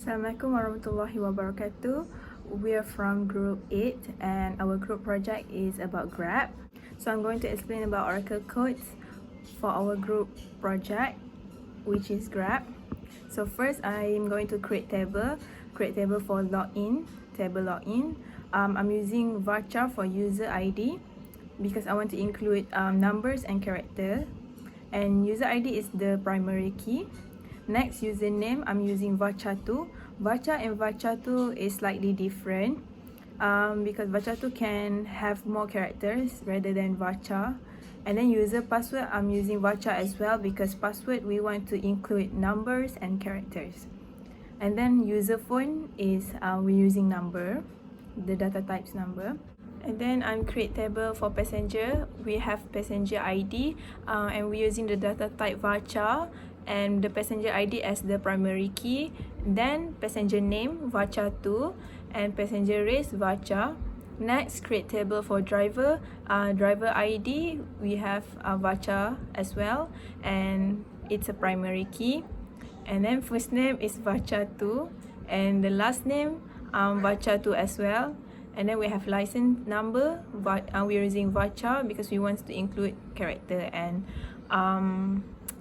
Assalamualaikum warahmatullahi wabarakatuh. We are from Group 8 and our group project is about Grab. So I'm going to explain about Oracle codes for our group project, which is Grab. So first, I'm going to create table for login, table login. I'm using varchar for user ID because I want to include numbers and character. And user ID is the primary key. Next, username, I'm using varchar2. Varchar and varchar2 is slightly different because varchar2 can have more characters rather than varchar. And then user password, I'm using varchar as well because password we want to include numbers and characters. And then user phone is we're using number, the data type's number. And then I'm create table for passenger. We have passenger ID and we're using the data type varchar and the passenger ID as the primary key. Then passenger name varchar2 and passenger race varchar. Next, create table for driver. Driver ID we have varchar as well and it's a primary key. And then first name is varchar2 and the last name varchar2 as well. And then we have license number. We're using varchar because we want to include character and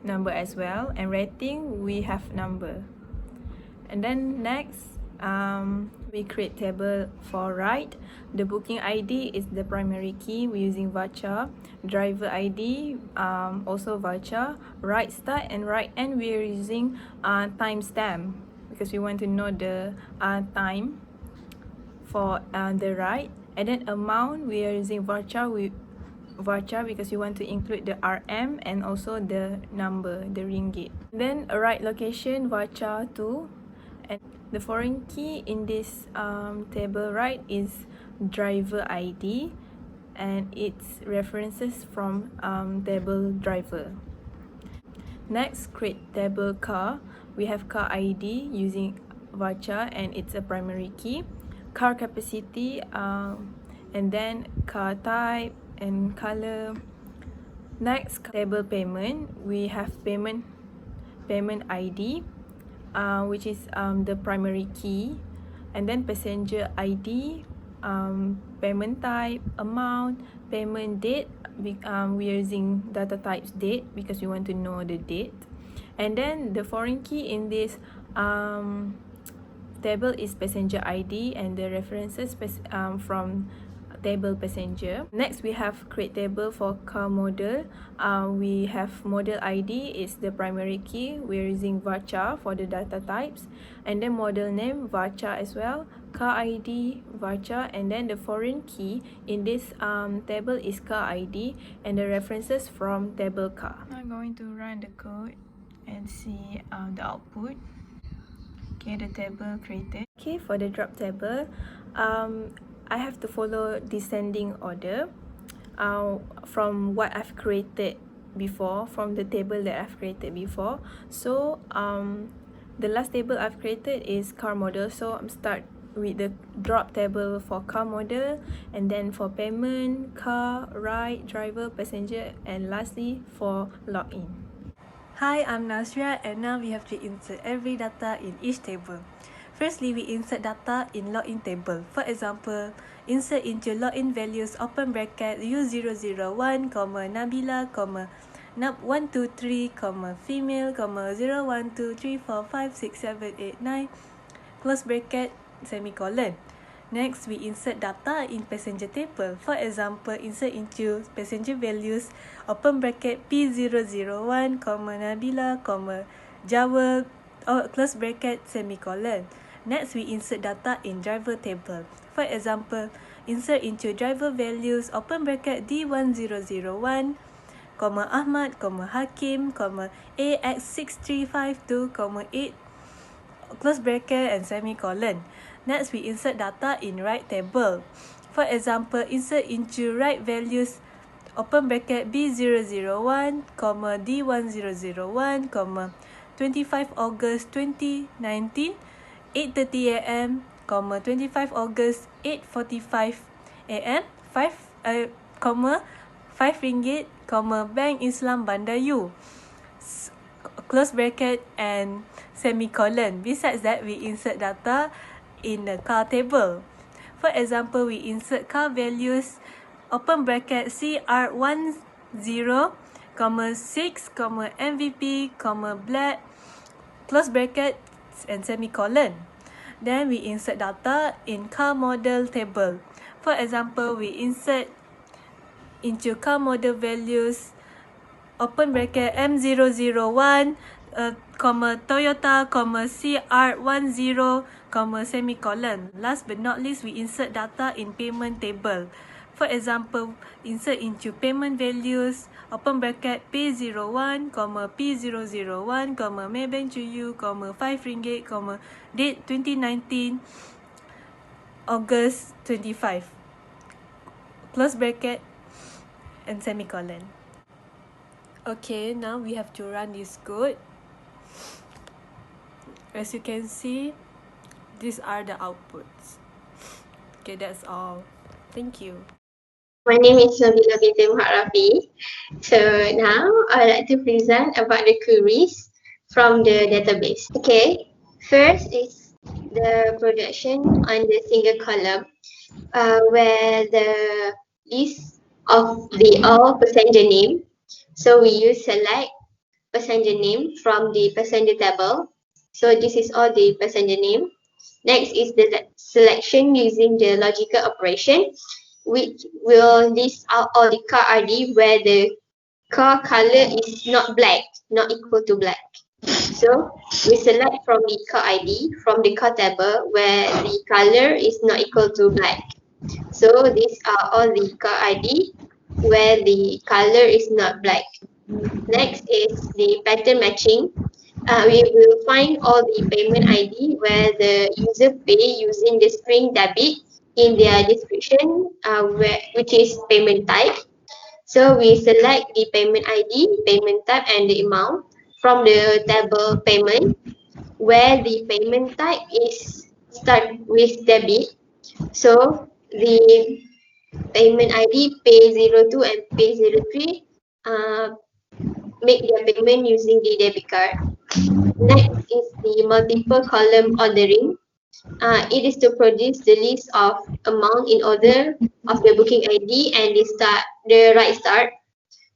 number as well. And rating we have number. And then next, we create table for ride. The booking ID is the primary key. We're using varchar. Driver ID also varchar. Ride start and ride end we're using timestamp because we want to know the time for the ride. And then amount we are using varchar because we want to include the RM and also the number, the ringgit. Then a ride location varchar2 and the foreign key in this table ride is driver ID and its references from table driver. Next, create table car. We have car ID using varchar and it's a primary key. Car capacity and then car type and color. Next, table payment. We have payment ID which is the primary key, and then passenger ID, payment type, amount, payment date. We are using data types date because we want to know the date. And then the foreign key in this table is passenger ID and the references from table passenger. Next, we have create table for car model. We have model ID is the primary key. We're using varchar for the data types, and then model name varchar as well. Car ID varchar, and then the foreign key in this table is car ID and the references from table car. I'm going to run the code and see the output. Okay, the table created. Okay, for the drop table, I have to follow descending order from what I've created before, from the table that I've created before. So the last table I've created is car model, so I'm start with the drop table for car model, and then for payment, car, ride, driver, passenger, and lastly for login. Hi, I'm Nasria and now we have to insert every data in each table. Firstly, we insert data in login table. For example, insert into login values open bracket U001, Nabila, Nab123, female, 01234567889, close bracket, semicolon. Next, we insert data in passenger table. For example, insert into passenger values, open bracket P001, Nabila, Jawa, close bracket, semicolon. Next, we insert data in driver table. For example, insert into driver values, open bracket D1001, Ahmad, Hakim, AX6352, 8, close bracket and semicolon. Next, we insert data in right table. For example, insert into right values, open bracket B001, D1001, 25 August 2019, 8:30 AM, 25 August 8:45 AM, 5 ringgit, Bank Islam Bandar U, close bracket and semicolon. Besides that, we insert data in the car table. For example, we insert car values, open bracket CR10, 6, MVP, black, close bracket and semicolon. Then we insert data in car model table. For example, we insert into car model values, open bracket M001, Toyota, CR10, semicolon. Last but not least, we insert data in payment table. For example, insert into payment values, open bracket P01, P001, Maybank to you, RM5, date 2019, August 25. Close bracket and semicolon. Okay, now we have to run this code. As you can see, these are the outputs. Okay, that's all. Thank you. My name is Nabila binti Muharrafi. So now I would like to present about the queries from the database. Okay, first is the projection on the single column where the list of the all passenger name. So we use select passenger name from the passenger table. So this is all the passenger name. Next is the selection using the logical operation, which will list out all the car ID where the car color is not black, not equal to black. So we select from the car ID from the car table where the color is not equal to black. So these are all the car ID where the color is not black. Next is the pattern matching. We will find all the payment ID where the user pay using the string debit in their description, which is payment type. So we select the payment ID, payment type, and the amount from the table payment, where the payment type is start with debit. So the payment ID pay02 and pay03 make their payment using the debit card. Next is the multiple column ordering. It is to produce the list of amount in order of the booking ID and the right start.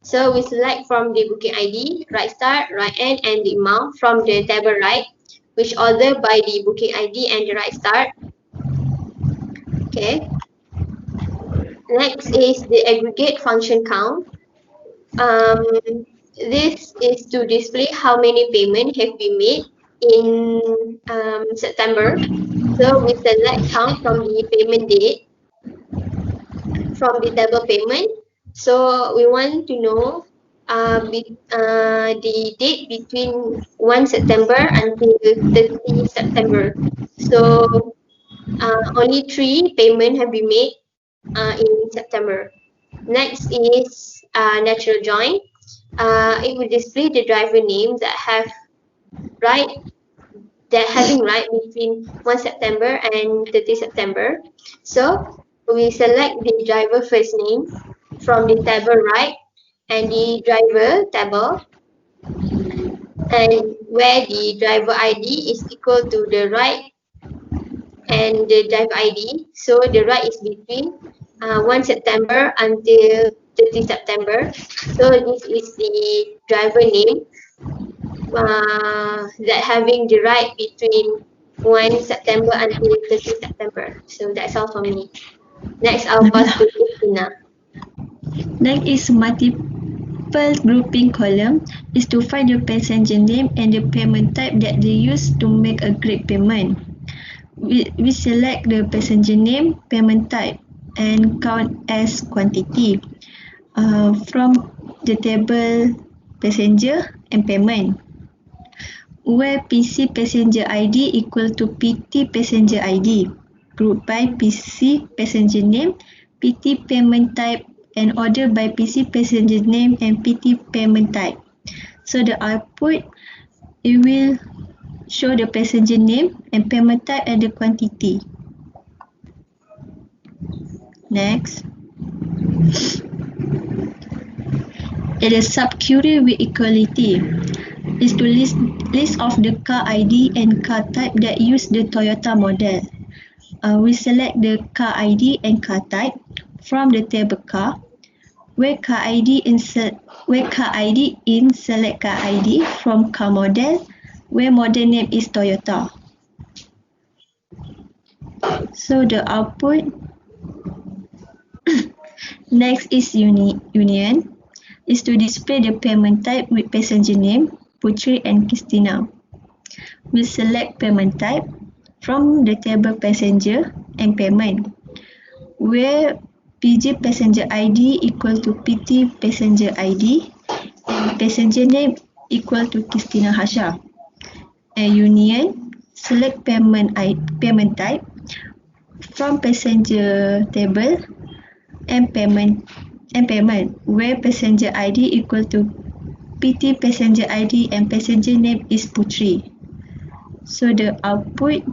So we select from the booking ID, right start, right end, and the amount from the table right, which order by the booking ID and the right start. Okay. Next is the aggregate function count. This is to display how many payments have been made in September. So we select count from the payment date from the table payment. So we want to know the date between 1 September until 30 September. So only 3 payments have been made in September. Next is natural join. It will display the driver name that having right between 1 September and 30 September. So we select the driver first name from the table right and the driver table, and where the driver ID is equal to the right and the driver ID. So the right is between 1 September until 30 September. So this is the driver name that having the right between 1 September until 30 September. So that's all for me. Next, I'll pass to Christina. Next is multiple grouping column is to find the passenger name and the payment type that they use to make a grid payment. We select the passenger name, payment type, and count as quantity from the table passenger and payment, where PC passenger ID equal to PT passenger ID, grouped by PC passenger name, PT payment type, and ordered by PC passenger name and PT payment type. So the output, it will show the passenger name and payment type and the quantity. Next. It is sub-query with equality. is to list of the car ID and car type that use the Toyota model. We select the car ID and car type from the table car. Where car ID in select car ID from car model, where model name is Toyota. So the output next is union is to display the payment type with passenger name Putri and Christina. We select payment type from the table passenger and payment, where PJ passenger ID equal to PT passenger ID and passenger name equal to Christina Hasha. A union select payment type from passenger table and payment where passenger ID equal to PT passenger ID and passenger name is Putri. So the output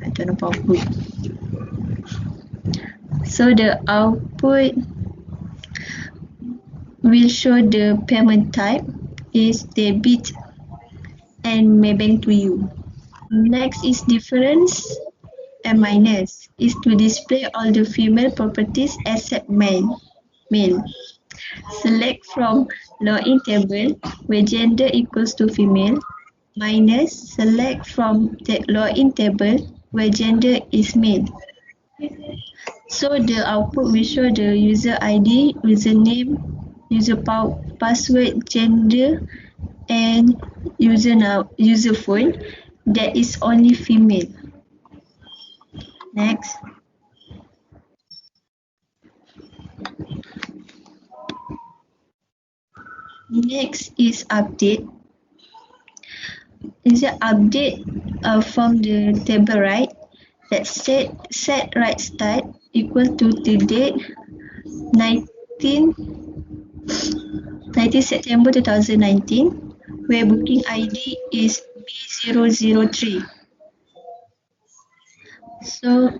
I don't know output. So the output will show the payment type is debit and Maybank to you. Next is difference and minus is to display all the female properties except male. Select from login table where gender equals to female, minus select from the login table where gender is male. So the output will show the user ID, username, user password, gender, and user phone that is only female. Next. Next is update. Is the update from the table right that set right start equal to the date 19 September 2019 where booking ID is B003. So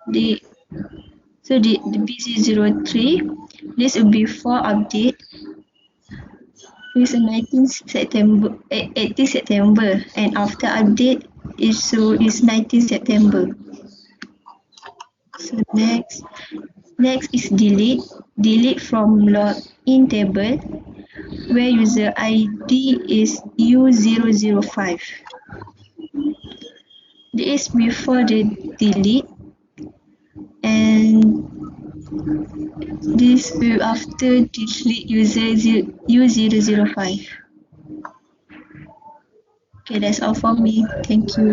the B003 this will be for update is 18 September and after update is 19 September. So next is delete from login table where user ID is U005. This is before the delete and this will after delete user U005. Okay, that's all for me. Thank you.